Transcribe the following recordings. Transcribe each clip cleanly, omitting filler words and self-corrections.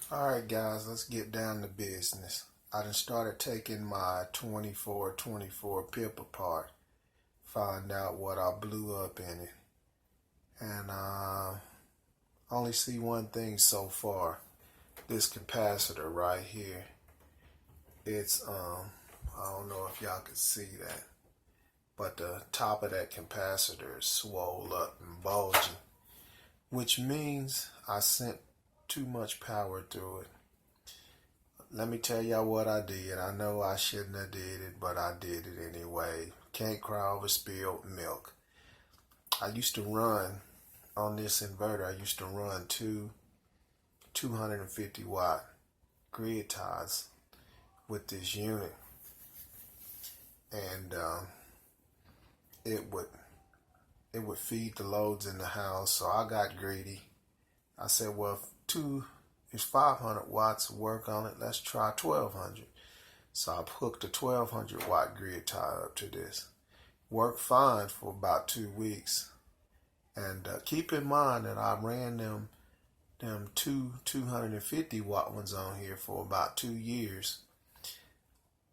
Alright guys, let's get down to business. I done started taking my 2424 pip apart, find out what I blew up in it. And only see one thing so far. This capacitor right here. It's I don't know if y'all can see that, but the top of that capacitor is swole up and bulging, which means I sent too much power through it. Let me tell y'all what I did. I know I shouldn't have did it, but I did it anyway. Can't cry over spilled milk. I used to run on this inverter. I used to run two 250 watt grid ties with this unit, and it would feed the loads in the house. So I got greedy. I said, well, if 500 watts work on it, let's try 1200. So I hooked a 1200 watt grid tie up to this. Worked fine for about 2 weeks. And keep in mind that I ran them two 250 watt ones on here for about 2 years.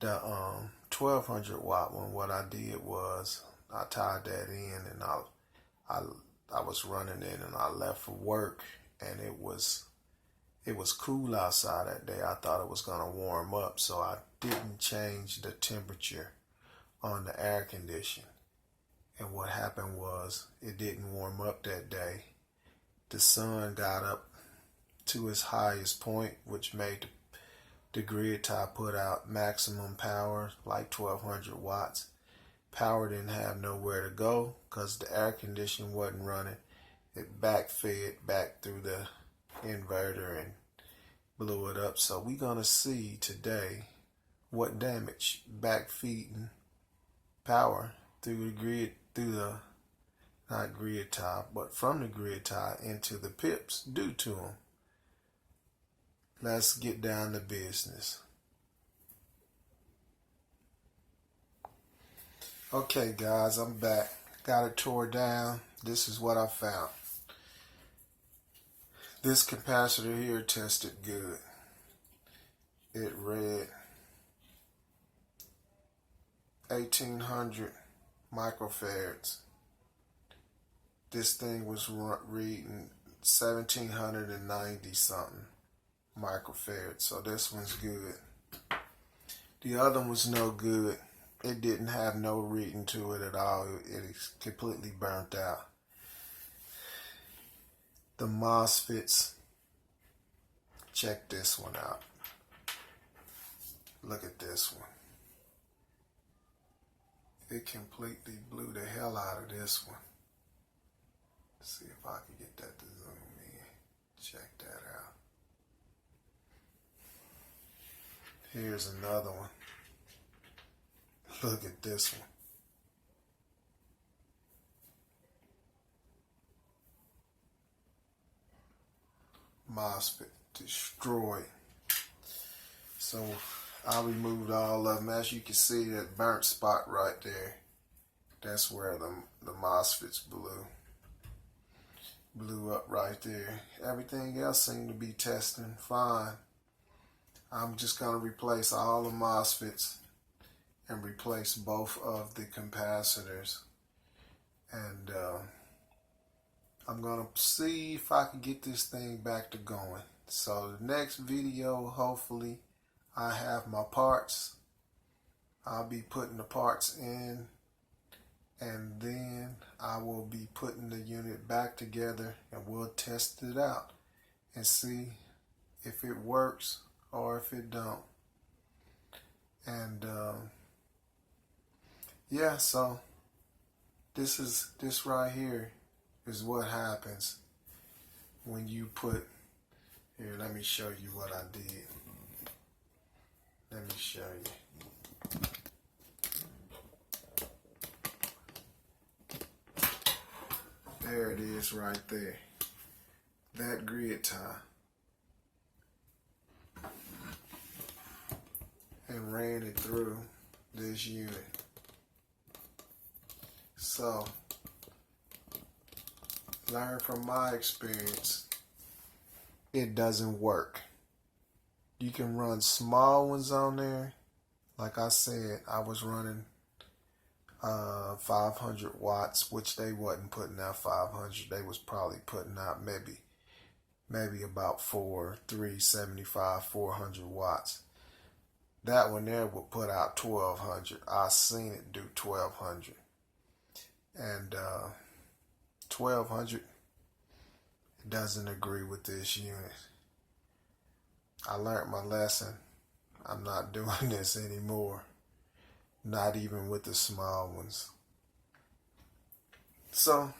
The 1200 watt one, what I did was I tied that in, and I was running it, and I left for work, and it was cool outside that day. I thought it was gonna warm up, so I didn't change the temperature on the air condition. And what happened was it didn't warm up that day. The sun got up to its highest point, which made the grid tie put out maximum power, like 1200 watts. Power didn't have nowhere to go because the air condition wasn't running. It backfed back through the inverter and blew it up. So we're gonna see today what damage backfeeding power through the grid, through the not grid tie, but from the grid tie into the pips do to them. Let's get down to business. Okay guys, I'm back. Got it tore down. This is what I found. This capacitor here tested good. It read 1800 microfarads. This thing was reading 1790 something microfarads. So this one's good. The other one was no good. It didn't have no reading to it at all. It is completely burnt out. The MOSFETs, check this one out. Look at this one. It completely blew the hell out of this one. Let's see if I can get that to zoom in. Check that out. Here's another one. Look at this one. MOSFET destroyed. So I removed all of them. As you can see, that burnt spot right there, that's where the MOSFETs blew up right there. Everything else seemed to be testing fine. I'm just going to replace all the MOSFETs and replace both of the capacitors. And I'm going to see if I can get this thing back to going. So the next video, hopefully, I have my parts. I'll be putting the parts in, and then I will be putting the unit back together, and we'll test it out and see if it works or if it don't. And yeah, so this right here is what happens when you put, here, let me show you what I did. Let me show you. There it is right there. That grid tie. And ran it through this unit. So, learn from my experience. It doesn't work. You can run small ones on there. Like I said, I was running 500 watts, which they wasn't putting out 500. They was probably putting out maybe about 375, 400 watts. That one there would put out 1200. I seen it do 1200. And 1200 doesn't agree with this unit. I learned my lesson. I'm not doing this anymore. Not even with the small ones. So,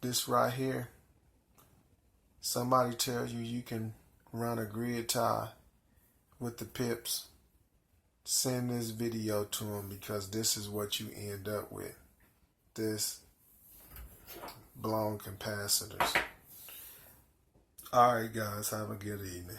this right here, somebody tells you you can run a grid tie with the pips, send this video to them, because this is what you end up with. This blown capacitors. Alright guys, have a good evening.